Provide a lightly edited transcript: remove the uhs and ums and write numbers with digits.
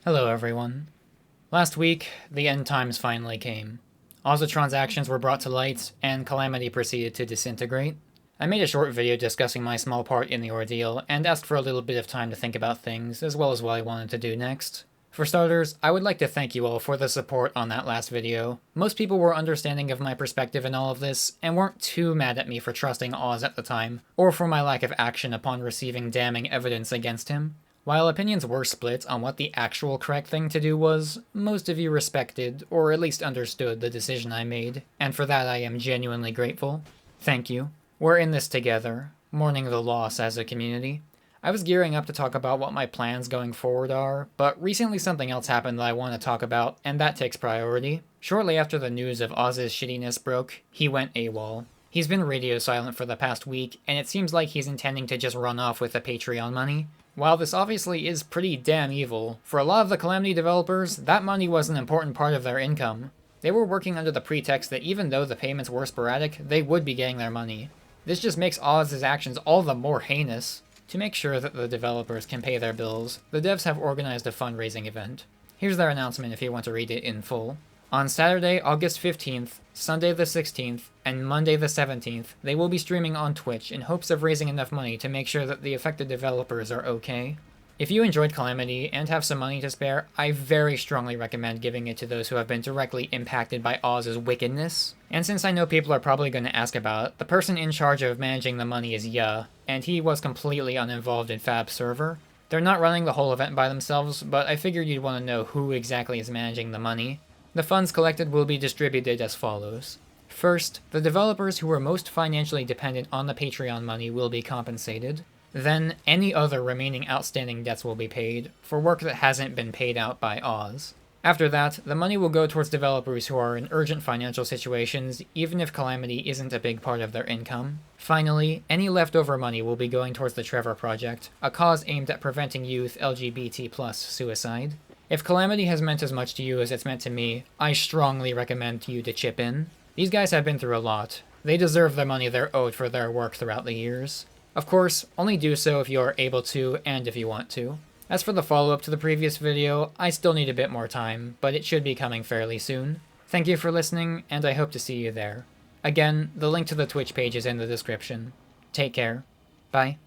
Hello everyone. Last week, the end times finally came. All the transactions were brought to light, and Calamity proceeded to disintegrate. I made a short video discussing my small part in the ordeal, and asked for a little bit of time to think about things, as well as what I wanted to do next. For starters, I would like to thank you all for the support on that last video. Most people were understanding of my perspective in all of this, and weren't too mad at me for trusting Oz at the time, or for my lack of action upon receiving damning evidence against him. While opinions were split on what the actual correct thing to do was, most of you respected, or at least understood, the decision I made, and for that I am genuinely grateful. Thank you. We're in this together, mourning the loss as a community. I was gearing up to talk about what my plans going forward are, but recently something else happened that I want to talk about, and that takes priority. Shortly after the news of Oz's shittiness broke, he went AWOL. He's been radio silent for the past week, and it seems like he's intending to just run off with the Patreon money. While this obviously is pretty damn evil, for a lot of the Calamity developers, that money was an important part of their income. They were working under the pretext that even though the payments were sporadic, they would be getting their money. This just makes Oz's actions all the more heinous. To make sure that the developers can pay their bills, the devs have organized a fundraising event. Here's their announcement if you want to read it in full. On Saturday, August 15th, Sunday the 16th, and Monday the 17th, they will be streaming on Twitch in hopes of raising enough money to make sure that the affected developers are okay. If you enjoyed Calamity and have some money to spare, I very strongly recommend giving it to those who have been directly impacted by Oz's wickedness. And since I know people are probably going to ask about it, the person in charge of managing the money is Ya, and he was completely uninvolved in Fab's server. They're not running the whole event by themselves, but I figured you'd want to know who exactly is managing the money. The funds collected will be distributed as follows. First, the developers who were most financially dependent on the Patreon money will be compensated. Then, any other remaining outstanding debts will be paid, for work that hasn't been paid out by Oz. After that, the money will go towards developers who are in urgent financial situations, even if Calamity isn't a big part of their income. Finally, any leftover money will be going towards the Trevor Project, a cause aimed at preventing youth LGBT+ suicide. If Calamity has meant as much to you as it's meant to me, I strongly recommend you to chip in. These guys have been through a lot. They deserve the money they're owed for their work throughout the years. Of course, only do so if you are able to and if you want to. As for the follow-up to the previous video, I still need a bit more time, but it should be coming fairly soon. Thank you for listening, and I hope to see you there. Again, the link to the Twitch page is in the description. Take care. Bye.